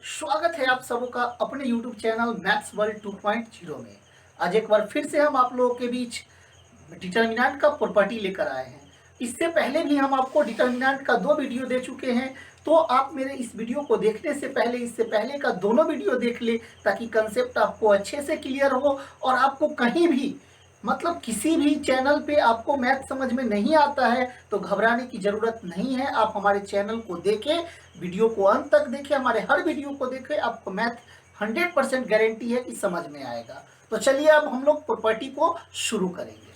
स्वागत है आप सबों का अपने YouTube चैनल मैथ्स वर्ल्ड 2.0 में। आज एक बार फिर से हम आप लोगों के बीच डिटर्मिनेंट का प्रॉपर्टी लेकर आए हैं। इससे पहले भी हम आपको डिटर्मिनेंट का 2 वीडियो दे चुके हैं, तो आप मेरे इस वीडियो को देखने से पहले इससे पहले का दोनों वीडियो देख ले, ताकि कंसेप्ट आपको अच्छे से क्लियर हो और आपको कहीं भी मतलब किसी भी चैनल पे आपको मैथ समझ में नहीं आता है तो घबराने की ज़रूरत नहीं है। आप हमारे चैनल को देखें, वीडियो को अंत तक देखें, हमारे हर वीडियो को देखें, आपको मैथ 100% गारंटी है कि समझ में आएगा। तो चलिए अब हम लोग प्रॉपर्टी को शुरू करेंगे।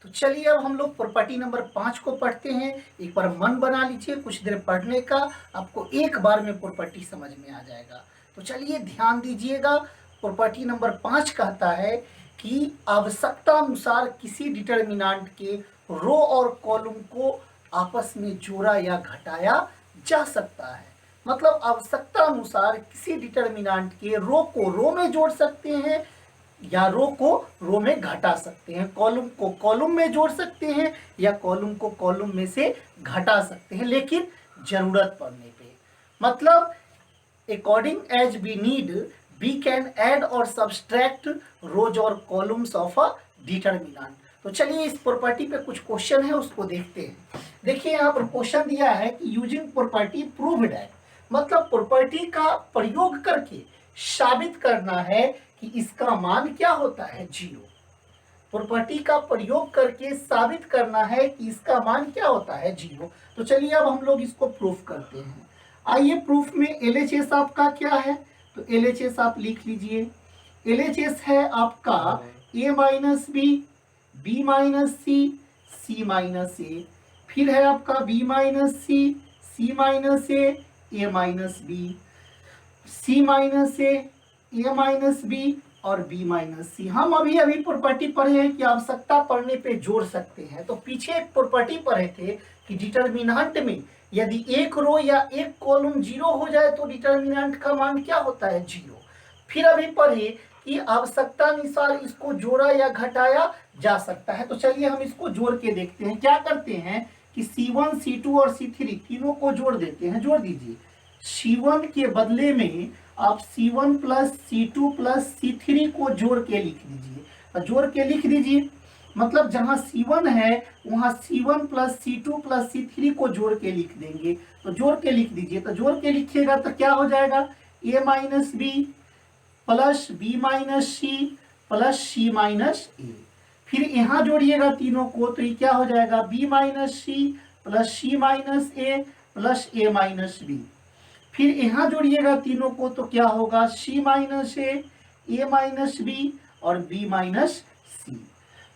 तो चलिए अब हम लोग प्रॉपर्टी नंबर 5 को पढ़ते हैं। एक बार मन बना लीजिए, कुछ देर पढ़ने का, आपको एक बार में प्रॉपर्टी समझ में आ जाएगा। तो चलिए ध्यान दीजिएगा। प्रॉपर्टी नंबर 5 कहता है कि आवश्यकता अनुसार किसी डिटर्मिनेंट के रो और कॉलम को आपस में जोड़ा या घटाया जा सकता है। मतलब आवश्यकता अनुसार किसी डिटर्मिनेंट के रो को रो में जोड़ सकते हैं या रो को रो में घटा सकते हैं, कॉलम को कॉलम में जोड़ सकते हैं या कॉलम को कॉलम में से घटा सकते हैं, लेकिन जरूरत पड़ने पे। मतलब according as we need we can add और subtract rows और columns of a determinant। तो चलिए इस प्रॉपर्टी पे कुछ क्वेश्चन है, उसको देखते हैं। देखिए यहाँ पर क्वेश्चन दिया है कि यूजिंग प्रॉपर्टी प्रूव दैट, मतलब प्रॉपर्टी का प्रयोग करके साबित करना है कि इसका मान क्या होता है, 0। प्रॉपर्टी का प्रयोग करके साबित करना है कि इसका मान क्या होता है, 0। तो चलिए अब हम लोग इसको प्रूफ करते हैं। आइए प्रूफ में एलएचएस आपका क्या है, तो एलएचएस आप लिख लीजिए। एलएचएस है आपका a minus b, b minus c, c minus a, फिर है आपका b minus c, c minus a minus b, c minus a minus b और b माइनस सी। हम अभी अभी प्रॉपर्टी पढ़े हैं कि आवश्यकता पड़ने पे जोड़ सकते हैं। तो पीछे एक प्रॉपर्टी पढ़े थे कि डिटर्मिनेंट में यदि एक रो या एक कॉलम 0 हो जाए तो डिटर्मिनेंट का मान क्या होता है, 0। फिर अभी पढ़े कि आवश्यकता अनुसार इसको जोड़ा या घटाया जा सकता है। तो चलिए हम इसको जोड़ के देखते हैं। क्या करते हैं कि C1, C2 और C3 तीनों को जोड़ देते हैं। जोड़ दीजिए। C1 के बदले में आप C1 plus C2 plus C3 को जोड़ के लिख दीजिए। जोड़ के लिख दीजिए मतलब जहां C1 है वहां C1 plus C2 plus C3 को जोड़ के लिख देंगे। तो जोड़ के लिख दीजिए। तो जोड़ के लिखिएगा तो क्या हो जाएगा, a minus b plus b minus c plus c minus a. फिर यहाँ जोड़िएगा तीनों को तो ये क्या हो जाएगा, b minus c plus c minus ए प्लस ए माइनस बी। फिर यहाँ जोड़िएगा तीनों को तो क्या होगा, c minus a minus b और b माइनस सी।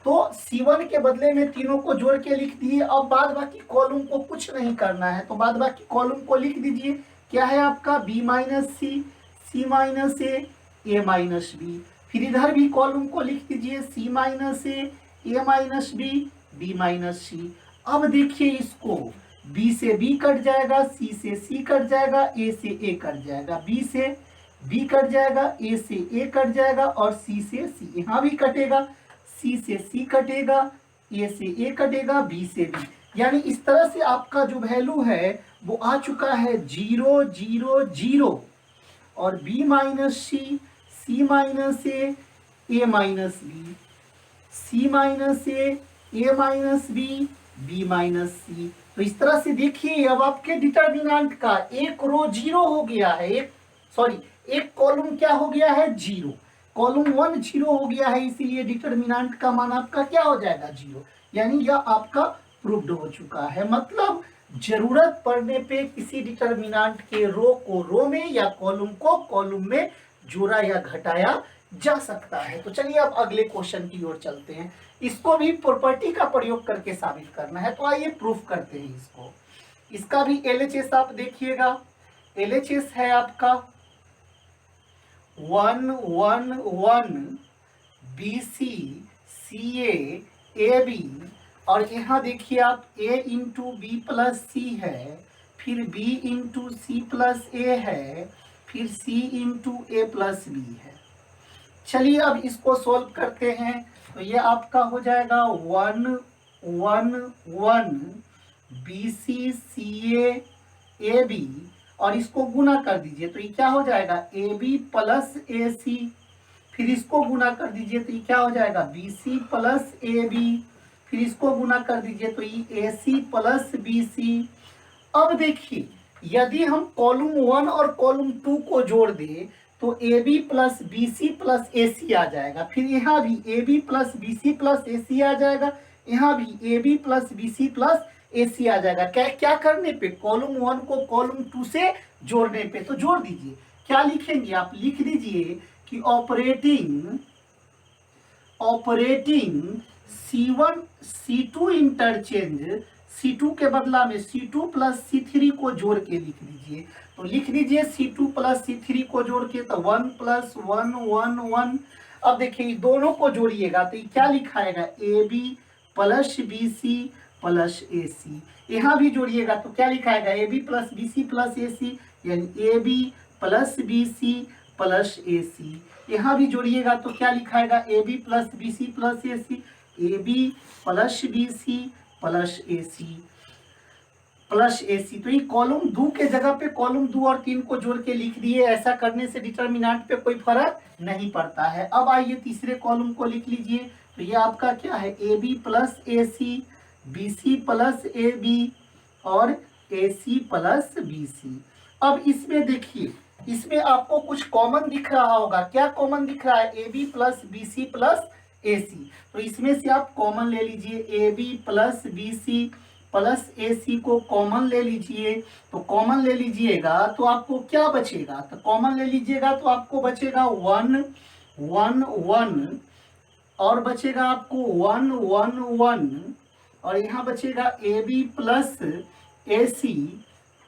तो C1 के बदले में तीनों को जोड़ के लिख दिए। अब बाद बाकी कॉलम को कुछ नहीं करना है, तो बाद बाकी कॉलम को लिख दीजिए। क्या है आपका b minus c, c minus a minus B. फिर इधर भी कॉलम को लिख दीजिए, c minus a minus B minus c. अब देखिए इसको, b से b कट जाएगा, c से c कट जाएगा, a से a कट जाएगा, b से b कट जाएगा, a से a कट जाएगा और c से c यहाँ भी कटेगा, c से c कटेगा, a से a कटेगा, b से b। यानी इस तरह से आपका जो वैल्यू है वो आ चुका है 0 0 0 और b minus c, c minus a minus b, c minus a minus B minus सी। तो इस तरह से देखिए अब आपके डिटर्मिनेंट का एक रो 0 हो गया है, एक कॉलम क्या हो गया है, 0। कॉलम 1 0 हो गया है, इसीलिए डिटर्मिनेंट का मान आपका क्या हो जाएगा, 0। यानी यह आपका प्रूव्ड हो चुका है। मतलब जरूरत पड़ने पे किसी डिटर्मिनेंट के रो को रो में या कॉलम को कॉलम में जोड़ा या घटाया जा सकता है। तो चलिए अब अगले क्वेश्चन की ओर चलते हैं। इसको भी प्रॉपर्टी का प्रयोग करके साबित करना है, तो आइए प्रूफ करते हैं इसको। इसका भी एलएचएस आप देखिएगा। एलएचएस है आपका 1 1 1 BC CA AB और यहाँ देखिए आप a इंटू बी प्लस सी है, फिर b इंटू सी प्लस ए है, फिर c into A plus B है। चलिए अब इसको सोल्व करते हैं। तो ये आपका हो जाएगा 1 1 1 BC CA ए बी और इसको गुना कर दीजिए तो ये क्या हो जाएगा ए बी प्लस ए सी, फिर इसको गुना कर दीजिए तो ये क्या हो जाएगा B C plus A B, फिर इसको गुना कर दीजिए तो ये ए सी प्लस बी सी। अब देखिए यदि हम कॉलम 1 और कॉलम 2 को जोड़ दें तो a B plus B C plus A c आ जाएगा, फिर यहाँ भी a B plus B C plus A c आ जाएगा, यहाँ भी a B plus B C plus A c आ जाएगा। क्या क्या करने पे, कॉलम 1 को कॉलम 2 से जोड़ने पे। तो जोड़ दीजिए, क्या लिखेंगे आप, लिख दीजिए कि operating C1 C2 interchange, C2 के बदला में C2 प्लस C3 को जोड़ के लिख लीजिए। तो लिख दीजिए C2 प्लस C3 को जोड़ के तो 1 प्लस 1 1 1। अब देखिए दोनों को जोड़िएगा तो ये क्या लिखाएगा a B plus B C plus A c. यहाँ भी जोड़िएगा तो क्या लिखाएगा a B plus B C plus A c, यानी a B plus B C plus A c. यहाँ भी जोड़िएगा तो क्या लिखाएगा a B plus B C plus A C, A B plus B C plus A C plus A c. तो ये column 2 के जगह पे कॉलम 2 और 3 को जोड़ के लिख दिए। ऐसा करने से डिटर्मिनेंट पे कोई फर्क नहीं पड़ता है। अब आइए तीसरे कॉलम को लिख लीजिए तो ये आपका क्या है A B plus A C, B C plus A B और A C plus B C. अब इसमें देखिए इसमें आपको कुछ कॉमन दिख रहा होगा। क्या कॉमन दिख रहा है, A B plus B C plus A c. तो इसमें से आप कॉमन ले लीजिए, a B plus B C plus A c को कॉमन ले लीजिए। तो कॉमन ले लीजिएगा तो आपको क्या बचेगा, तो कॉमन ले लीजिएगा तो आपको बचेगा 1 1 1 और बचेगा आपको 1 1 1 और यहाँ बचेगा A B plus A C,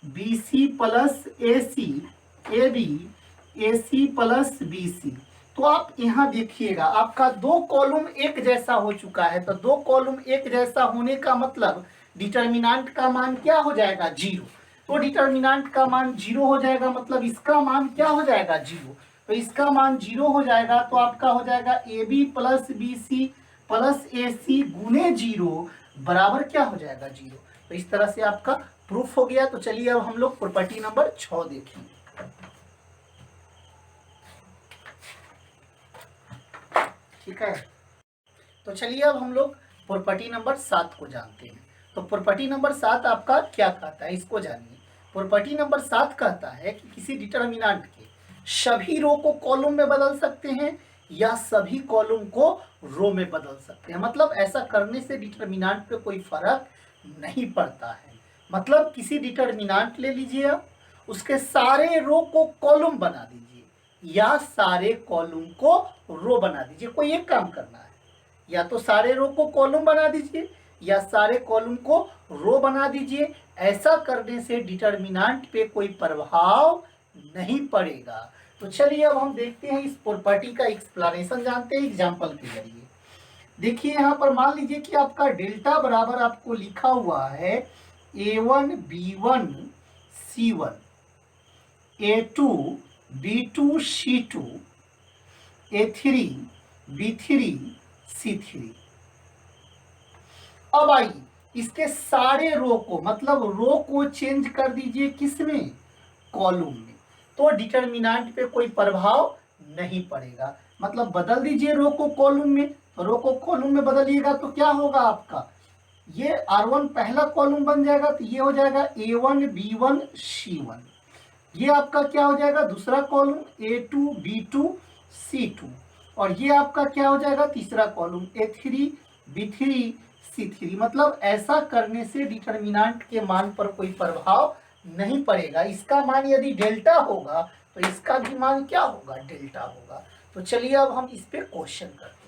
B C plus A C, A B A C plus B C. तो आप यहाँ देखिएगा आपका दो कॉलम एक जैसा हो चुका है। तो दो कॉलम एक जैसा होने का मतलब डिटर्मिनेंट का मान क्या हो जाएगा, 0। तो डिटर्मिनेंट का मान 0 हो जाएगा, मतलब इसका मान क्या हो जाएगा, 0। तो इसका मान 0 हो जाएगा तो आपका हो जाएगा a B plus B C plus A c गुने 0 बराबर क्या हो जाएगा, 0। तो इस तरह से आपका प्रूफ हो गया। तो चलिए अब हम लोग प्रॉपर्टी नंबर 6 देखेंगे। ठीक है, तो चलिए अब हम लोग प्रॉपर्टी नंबर 7 को जानते हैं। तो प्रॉपर्टी नंबर 7 आपका क्या कहता है, इसको जानिए। प्रॉपर्टी नंबर 7 कहता है कि किसी डिटर्मिनेंट के सभी रो को कॉलम में बदल सकते हैं या सभी कॉलम को रो में बदल सकते हैं। मतलब ऐसा करने से डिटर्मिनेंट पे कोई फर्क नहीं पड़ता है। मतलब किसी डिटर्मिनेंट ले लीजिए आप, उसके सारे रो को कॉलम बना दीजिए या सारे कॉलम को रो बना दीजिए। कोई एक काम करना है, या तो सारे रो को कॉलम बना दीजिए या सारे कॉलम को रो बना दीजिए। ऐसा करने से डिटर्मिनेंट पे कोई प्रभाव नहीं पड़ेगा। तो चलिए अब हम देखते हैं इस प्रॉपर्टी का एक्सप्लेनेशन जानते हैं एग्जांपल के जरिए। देखिए यहाँ पर मान लीजिए कि आपका डेल्टा बराबर आपको लिखा हुआ है A1 B1 C1, A2 B2 C2, A3 B3 C3। अब आइए इसके सारे रो को, मतलब रो को चेंज कर दीजिए किसमें, कॉलम में। तो डिटर्मिनेंट पे कोई प्रभाव नहीं पड़ेगा। मतलब बदल दीजिए रो को कॉलम में। तो रो को कॉलम में बदलिएगा तो क्या होगा आपका, ये R1 पहला कॉलम बन जाएगा तो ये हो जाएगा A1 B1 C1। ये आपका क्या हो जाएगा दूसरा कॉलम A2 B2 C2 और ये आपका क्या हो जाएगा तीसरा कॉलम A3 B3 C3। मतलब ऐसा करने से डिटर्मिनेंट के मान पर कोई प्रभाव नहीं पड़ेगा। इसका मान यदि डेल्टा होगा तो इसका भी मान क्या होगा, डेल्टा होगा। तो चलिए अब हम इस पे क्वेश्चन करते हैं।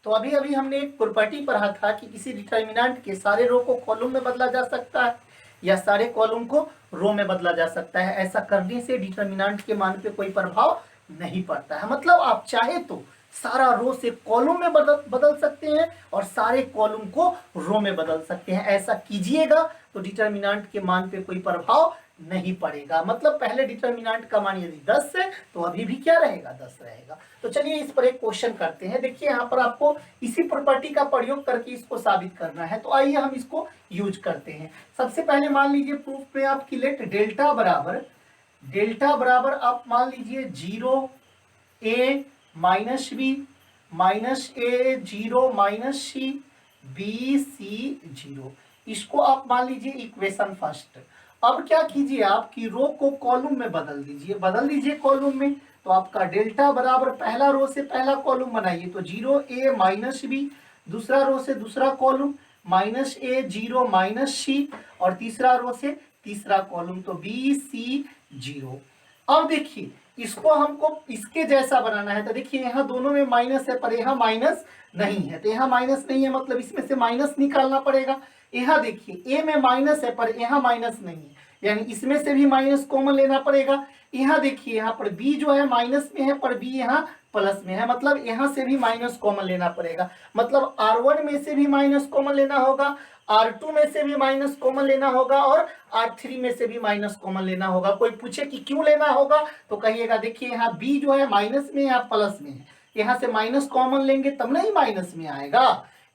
तो अभी अभी हमने एक प्रॉपर्टी पढ़ा था कि किसी डिटर्मिनेंट के सारे रो को कॉलम में बदला जा सकता है या सारे कॉलम को रो में बदला जा सकता है। ऐसा करने से डिटर्मिनेंट के मान पे कोई प्रभाव नहीं पड़ता है। मतलब आप चाहे तो सारा रो से कॉलम में बदल सकते हैं और सारे कॉलम को रो में बदल सकते हैं। ऐसा कीजिएगा तो डिटर्मिनेंट के मान पे कोई प्रभाव नहीं पड़ेगा। मतलब पहले डिटर्मिनेंट का मान यदि 10 है तो अभी भी क्या रहेगा, 10 रहेगा। तो चलिए इस पर एक क्वेश्चन करते हैं। देखिए यहाँ पर आपको इसी प्रॉपर्टी का प्रयोग करके इसको साबित करना है, तो आइए हम इसको यूज करते हैं। सबसे पहले मान लीजिए प्रूफ में आपकी लेट डेल्टा बराबर आप मान लीजिए 0 a minus B minus A 0 minus C B C 0, इसको आप मान लीजिए इक्वेशन फर्स्ट। अब क्या कीजिए, आपकी रो को कॉलम में बदल दीजिए कॉलम में। तो आपका डेल्टा बराबर पहला रो से पहला कॉलम बनाइए, तो 0 a माइनस बी, दूसरा रो से दूसरा कॉलम माइनस ए 0 माइनस सी, और तीसरा रो से तीसरा कॉलम तो बी सी 0। अब देखिए इसको हमको इसके जैसा बनाना है, तो देखिए यहाँ दोनों में माइनस है पर यहाँ माइनस नहीं है, तो यहाँ माइनस नहीं है मतलब इसमें से माइनस निकालना पड़ेगा। यहाँ देखिए ए में माइनस है पर यहाँ माइनस नहीं है, यानी इसमें से भी माइनस कॉमन लेना पड़ेगा। यहाँ देखिए यहाँ पर बी जो है माइनस में है पर बी यहाँ प्लस में है, मतलब यहाँ से भी माइनस कॉमन लेना पड़ेगा। मतलब R1 में से भी माइनस कॉमन लेना होगा, R2 में से भी माइनस कॉमन लेना होगा, और R3 में से भी माइनस कॉमन लेना होगा। कोई पूछे कि क्यों लेना होगा तो कहिएगा देखिए यहाँ B जो है माइनस में या प्लस में है, यहाँ से माइनस कॉमन लेंगे तब नहीं माइनस में आएगा।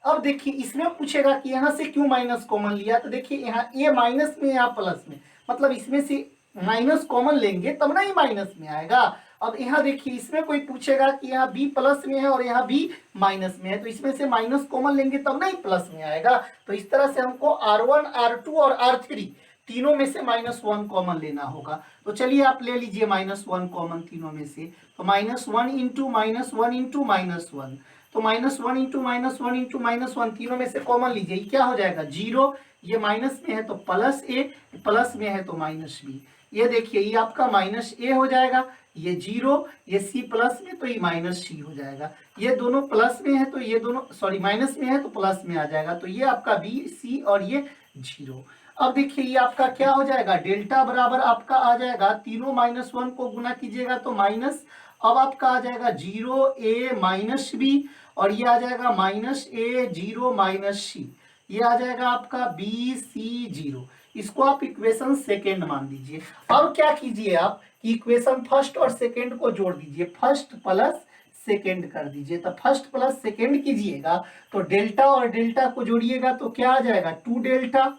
अब देखिए इसमें पूछेगा कि यहाँ से क्यों माइनस कॉमन लिया, तो देखिए यहाँ ए माइनस में या प्लस में, मतलब इसमें से माइनस कॉमन लेंगे तब ना ही माइनस में आएगा। अब यहाँ देखिए इसमें कोई पूछेगा कि यहाँ बी प्लस में है और यहाँ बी माइनस में है, तो इसमें से माइनस कॉमन लेंगे तब ना ही प्लस में आएगा। तो इस तरह से हमको R1 R2 और R3 तीनों में से -1 कॉमन लेना होगा। तो चलिए आप ले लीजिए -1 कॉमन तीनों में से, तो -1 इंटू -1 इंटू -1, तो -1 इंटू -1 इंटू -1 तीनों में से कॉमन लीजिए, क्या हो जाएगा 0, ये माइनस में है तो प्लस ए, प्लस में है तो माइनस बी। ये देखिए ये आपका माइनस ए हो जाएगा, ये 0, ये सी प्लस में तो ये माइनस सी हो जाएगा। ये दोनों प्लस में है तो ये दोनों सॉरी माइनस में है तो प्लस में आ जाएगा, तो ये आपका बी सी और ये 0। अब देखिए ये आपका क्या हो जाएगा, डेल्टा बराबर आपका आ जाएगा, तीनों -1 को गुना कीजिएगा तो माइनस, अब आपका आ जाएगा 0 a माइनस बी, और ये आ जाएगा माइनस ए 0 माइनस सी, ये आ जाएगा आपका बी सी 0। इसको आप इक्वेशन सेकेंड मान लीजिए। अब क्या कीजिए आप कि इक्वेशन फर्स्ट और सेकेंड को जोड़ दीजिए, फर्स्ट प्लस सेकेंड कर दीजिए। तो फर्स्ट प्लस सेकेंड कीजिएगा तो डेल्टा और डेल्टा को जोड़िएगा तो क्या आ जाएगा 2 डेल्टा,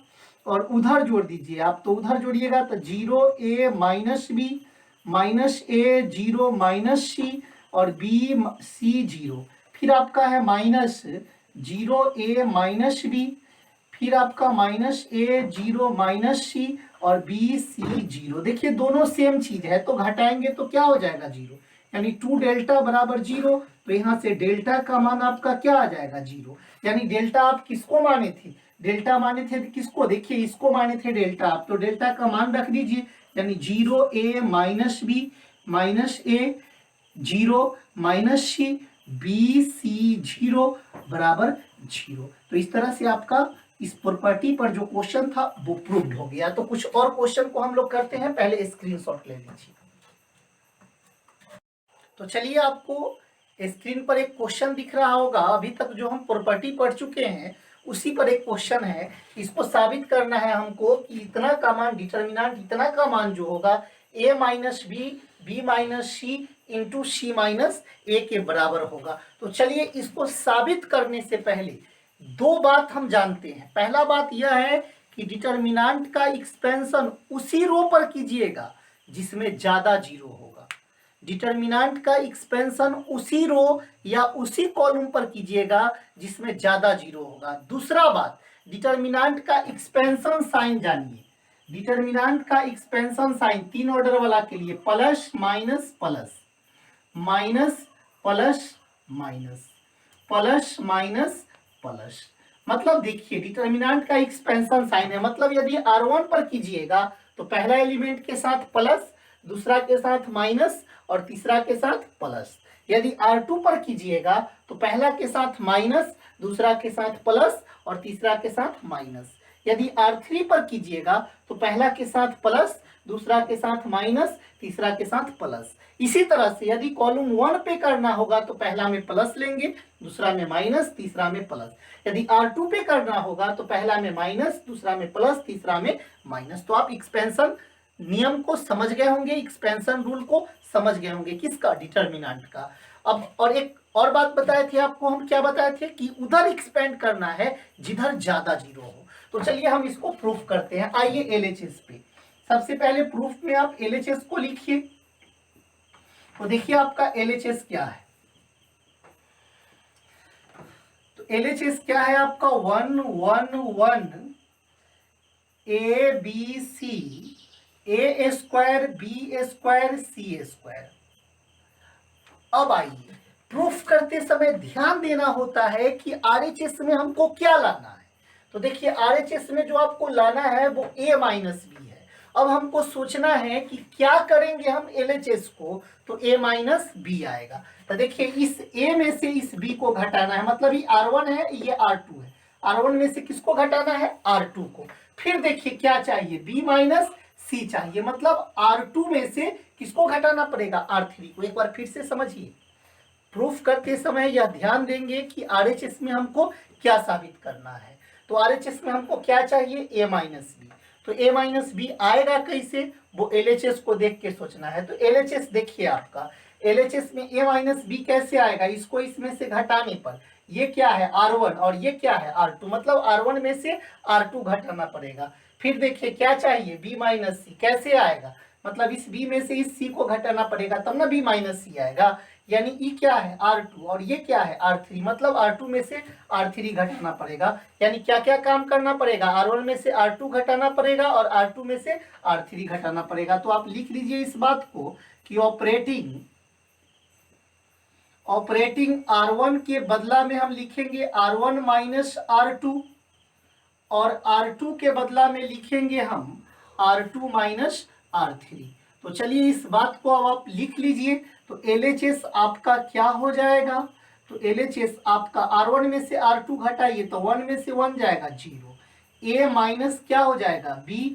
और उधर जोड़ दीजिए आप, तो उधर जोड़िएगा तो 0 a minus B minus A 0 minus c और बी सी 0, फिर आपका है माइनस 0 a माइनस बी, फिर आपका माइनस ए 0 माइनस सी और बी सी 0। देखिए दोनों सेम चीज है तो घटाएंगे तो क्या हो जाएगा 0, यानी 2 डेल्टा बराबर 0। तो यहाँ से डेल्टा का मान आपका क्या आ जाएगा 0, यानी डेल्टा आप किसको माने थे, डेल्टा माने थे किसको, देखिए इसको माने थे डेल्टा आप, तो डेल्टा का मान रख दीजिए, यानी 0 a minus B minus A 0 minus C B C 0 बराबर 0। तो इस तरह से आपका इस प्रॉपर्टी पर जो क्वेश्चन था वो प्रूव्ड हो गया। तो कुछ और क्वेश्चन को हम लोग करते हैं, पहले स्क्रीनशॉट ले लीजिए। तो चलिए आपको स्क्रीन पर एक क्वेश्चन दिख रहा होगा, अभी तक जो हम प्रॉपर्टी पढ़ चुके हैं उसी पर एक क्वेश्चन है। इसको साबित करना है हमको कि इतना का मान डिटर्मिनेंट इतना का मान जो होगा a minus b b minus c into c minus a के बराबर होगा। तो चलिए इसको साबित करने से पहले दो बात हम जानते हैं। पहला बात यह है कि डिटर्मिनेंट का एक्सपेंशन उसी रो पर कीजिएगा जिसमें ज्यादा जीरो होगा, डिटर्मिनेंट का एक्सपेंशन उसी रो या उसी कॉलम पर कीजिएगा जिसमें ज्यादा जीरो होगा। दूसरा बात, डिटर्मिनेंट का एक्सपेंशन साइन जानिए, डिटर्मिनेंट का एक्सपेंशन साइन 3 ऑर्डर वाला के लिए plus minus plus minus plus minus plus minus plus, मतलब देखिए डिटर्मिनेंट का एक्सपेंशन साइन है, मतलब यदि R1 पर कीजिएगा तो पहला एलिमेंट के साथ प्लस, दूसरा के साथ माइनस और तीसरा के साथ प्लस। यदि R2 पर कीजिएगा तो पहला के साथ माइनस, दूसरा के साथ प्लस और तीसरा के साथ माइनस। यदि R3 पर कीजिएगा तो पहला के साथ प्लस, दूसरा के साथ माइनस, तीसरा के साथ प्लस। इसी तरह से यदि कॉलम 1 पे करना होगा तो पहला में प्लस लेंगे, दूसरा में माइनस, तीसरा में प्लस। यदि R2 पे करना होगा तो पहला में माइनस, दूसरा में प्लस, तीसरा में माइनस। तो आप एक्सपेंशन नियम को समझ गए होंगे, एक्सपेंशन रूल को समझ गए होंगे, किसका, डिटर्मिनेंट का। अब और एक और बात बताए थे आपको, हम क्या बताए थे कि उधर एक्सपेंड करना है जिधर ज्यादा जीरो हो। तो चलिए हम इसको प्रूफ करते हैं। आइए एलएचएस पे, सबसे पहले प्रूफ में आप एलएचएस को लिखिए। तो देखिए आपका एलएचएस क्या है, तो एलएचएस क्या है आपका 1 1 1 A B C A square B square C square. अब आइए प्रूफ करते समय ध्यान देना होता है कि आरएचएस में हमको क्या लाना है। तो देखिए आरएचएस में जो आपको लाना है वो a माइनस बी है। अब हमको सोचना है कि क्या करेंगे हम एलएचएस को, तो a माइनस बी आएगा। तो देखिए इस a में से इस b को घटाना है, मतलब ये r1 है ये r2 है, r1 में से किसको घटाना है, r2 को। फिर देखिए क्या चाहिए, b माइनस सी चाहिए, मतलब R2 में से किसको घटाना पड़ेगा, R3 को। एक बार फिर से समझिए, प्रूफ करते समय यह ध्यान देंगे कि आरएचएस में हमको क्या साबित करना है। तो आरएचएस में हमको क्या चाहिए, a माइनस बी। तो a माइनस बी आएगा कैसे, वो एलएचएस को देख के सोचना है। तो एलएचएस देखिए आपका, एलएचएस में a माइनस बी कैसे आएगा, इसको इसमें से घटाने पर ये क्या है R1 और ये क्या है R2, मतलब R1 में से R2 घटाना पड़ेगा। फिर देखिए क्या चाहिए, b माइनस सी, कैसे आएगा, मतलब इस b में से इस c को घटाना पड़ेगा तब ना b माइनस सी आएगा। यानी ई क्या है R2 और ये क्या है R3, मतलब R2 में से R3 घटाना पड़ेगा। यानी क्या क्या काम करना पड़ेगा, R1 में से R2 घटाना पड़ेगा और R2 में से R3 घटाना पड़ेगा। तो आप लिख लीजिए इस बात को कि ऑपरेटिंग R1 के बदला में हम लिखेंगे R1 माइनस R2 और R2 के बदला में लिखेंगे हम R2 माइनस R3। तो चलिए इस बात को अब आप लिख लीजिए। तो एलएचएस आपका क्या हो जाएगा, तो एलएचएस आपका R1 में से R2 घटाइए तो 1 में से 1 जाएगा 0, a माइनस क्या हो जाएगा b,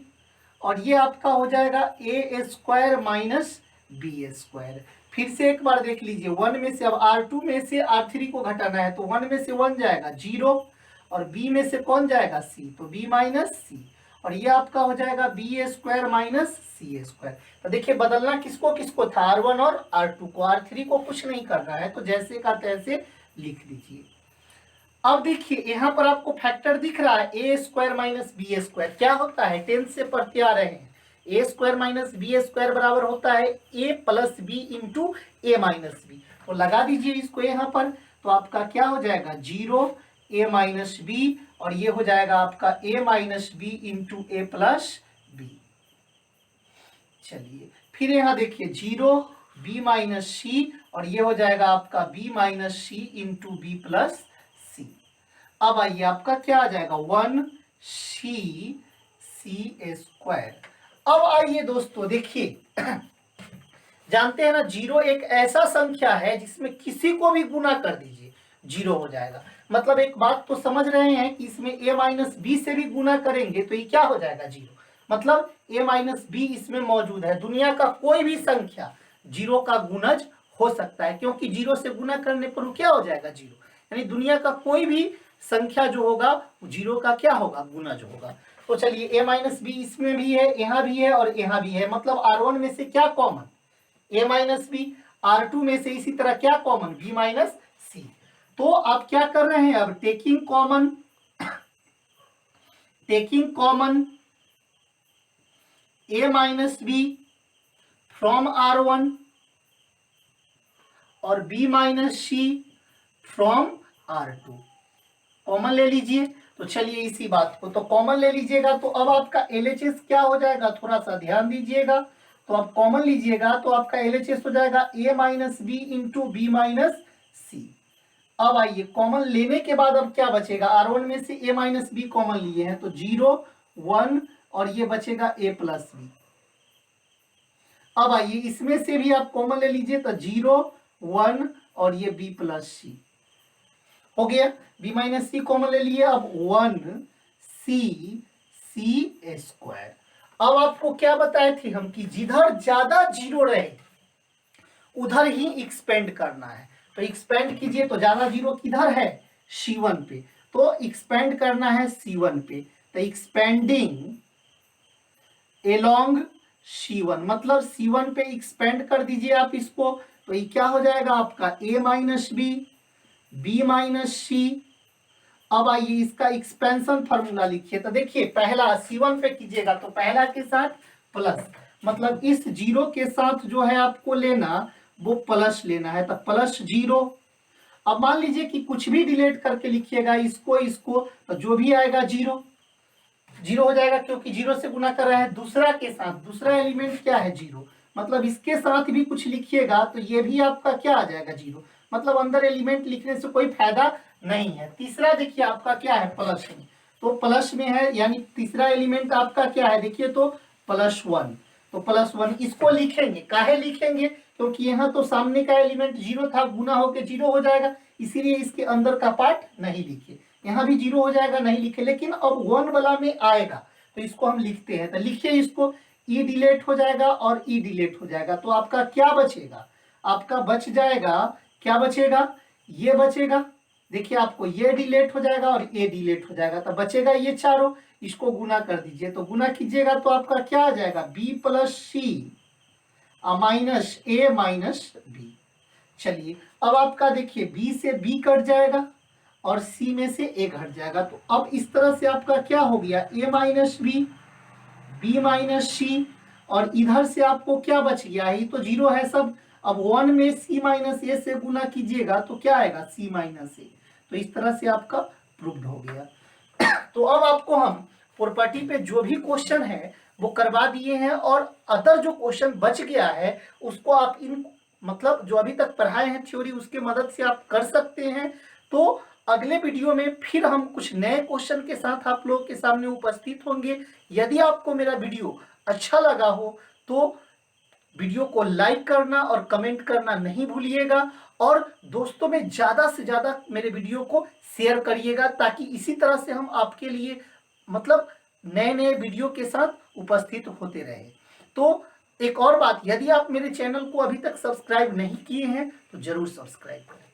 और ये आपका हो जाएगा a square minus B square. फिर से एक बार देख लीजिए, 1 में से अब R2 में से R3 को घटाना है तो 1 में से 1 जाएगा 0 और b में से कौन जाएगा c, तो b माइनस सी, और ये आपका हो जाएगा बी स्क्वायर माइनस सी स्क्वायर। तो देखिए बदलना किसको किसको था, R1 और R2 को, R3 को कुछ नहीं करना है, तो जैसे का तैसे लिख लीजिए। अब देखिए यहाँ पर आपको फैक्टर दिख रहा है ए स्क्वायर माइनस बी स्क्वायर, क्या होता है, 10 से पढ़ते आ रहे हैं, ए स्क्वायर माइनस बी स्क्वायर बराबर होता है ए प्लस बी इंटू ए माइनस बी। तो लगा दीजिए इसको यहाँ पर, तो आपका क्या हो जाएगा 0 ए माइनस बी, और ये हो जाएगा आपका a minus B into A plus B. चलिए फिर यहाँ देखिए 0 b माइनस सी, और ये हो जाएगा आपका b minus c into B plus सी। अब आइए आपका क्या आ जाएगा 1 सी स्क्वायर। अब आइए दोस्तों देखिए जानते हैं ना, 0 एक ऐसा संख्या है जिसमें किसी को भी गुना कर दीजिए 0 हो जाएगा। मतलब एक बात तो समझ रहे हैं कि इसमें a माइनस बी से भी गुना करेंगे तो ये क्या हो जाएगा 0, मतलब a माइनस बी इसमें मौजूद है। दुनिया का कोई भी संख्या 0 का गुणज हो सकता है, क्योंकि 0 से गुना करने पर वो क्या हो जाएगा 0, यानी दुनिया का कोई भी संख्या जो होगा 0 का क्या होगा, गुणज होगा। तो चलिए a माइनस बी इसमें भी है, यहाँ भी है और यहाँ भी है, मतलब R1 में से क्या common, a minus B, R2 में से इसी तरह क्या कॉमन, b माइनस सी। तो आप क्या कर रहे हैं, अब taking common a minus B from R1 और b minus C from R2, common ले लीजिए। तो चलिए इसी बात को तो कॉमन ले लीजिएगा, तो अब आपका एलएचएस क्या हो जाएगा, थोड़ा सा ध्यान दीजिएगा। तो आप कॉमन लीजिएगा तो आपका एलएचएस हो जाएगा a minus B into b minus c. अब आइए कॉमन लेने के बाद अब क्या बचेगा, R1 में से a माइनस बी कॉमन लिए हैं तो 0 1 और ये बचेगा a प्लस बी। अब आइए इसमें से भी आप कॉमन ले लीजिए तो 0 1 और ये b प्लस सी हो गया, b माइनस सी कॉमन ले लिए, अब 1 सी स्क्वायर। अब आपको क्या बताए थे हम कि जिधर ज्यादा 0 रहे उधर ही एक्सपेंड करना है। तो एक्सपेंड कीजिए, तो ज्यादा 0 किधर है, C1 पे, तो एक्सपेंड करना है C1 पे। तो एक्सपेंडिंग एलोंग C1, मतलब C1 पे एक्सपेंड कर दीजिए आप इसको, तो ये क्या हो जाएगा आपका A minus b, B minus c. अब आइए इसका एक्सपेंशन फार्मूला लिखिए। तो देखिए पहला C1 पे कीजिएगा तो पहला के साथ प्लस, मतलब इस जीरो के साथ जो है आपको लेना वो प्लस लेना है, तो प्लस जीरो। अब मान लीजिए कि कुछ भी डिलीट करके लिखिएगा इसको इसको, तो जो भी आएगा जीरो जीरो हो जाएगा, क्योंकि जीरो से गुना कर रहा है दूसरा के साथ, दूसरा एलिमेंट क्या है जीरो, मतलब इसके साथ भी कुछ लिखिएगा तो ये भी आपका क्या आ जाएगा जीरो, मतलब अंदर एलिमेंट लिखने से कोई फायदा नहीं है। तीसरा देखिए आपका क्या है प्लस में, तो प्लस में है यानी तीसरा एलिमेंट आपका क्या है देखिए तो प्लस वन, तो प्लस वन इसको लिखेंगे, काहे लिखेंगे क्योंकि यहाँ तो सामने का एलिमेंट जीरो था, गुना होके जीरो हो जाएगा, इसीलिए इसके अंदर का पार्ट नहीं लिखे। यहाँ भी जीरो हो जाएगा नहीं लिखे, लेकिन अब वन वाला में आएगा तो इसको हम लिखते हैं, तो लिखिए इसको, ई डिलीट हो जाएगा और ई डिलीट हो जाएगा, तो आपका क्या बचेगा, आपका बच जाएगा, क्या बचेगा, ये बचेगा। देखिए आपको ये डिलीट हो जाएगा और ये डिलीट हो जाएगा, तो बचेगा ये चारों, इसको गुना कर दीजिए, तो गुना कीजिएगा तो आपका क्या आ जाएगा B plus c minus a minus B. चलिए अब आपका देखिए बी से बी कट जाएगा और सी में से ए घट जाएगा, तो अब इस तरह से आपका क्या हो गया ए minus b, b minus c, और इधर से आपको क्या बच गया, ये तो जीरो है सब। अब वन में सी माइनस ए से गुना कीजिएगा तो क्या आएगा सी माइनस ए, तो इस तरह से आपका प्रूव्ड हो गया। तो अब आपको हम प्रॉपर्टी पे जो भी क्वेश्चन है वो करवा दिए हैं, और अदर जो क्वेश्चन बच गया है उसको आप इन मतलब जो अभी तक पढ़ाए हैं थ्योरी उसके मदद से आप कर सकते हैं। तो अगले वीडियो में फिर हम कुछ नए क्वेश्चन के साथ आप लोगों के सामने उपस्थित होंगे। यदि आपको मेरा वीडियो अच्छा लगा हो तो वीडियो को लाइक करना और कमेंट करना नहीं भूलिएगा, और दोस्तों में ज़्यादा से ज़्यादा मेरे वीडियो को शेयर करिएगा, ताकि इसी तरह से हम आपके लिए मतलब नए नए वीडियो के साथ उपस्थित होते रहे। तो एक और बात, यदि आप मेरे चैनल को अभी तक सब्सक्राइब नहीं किए हैं तो जरूर सब्सक्राइब करें।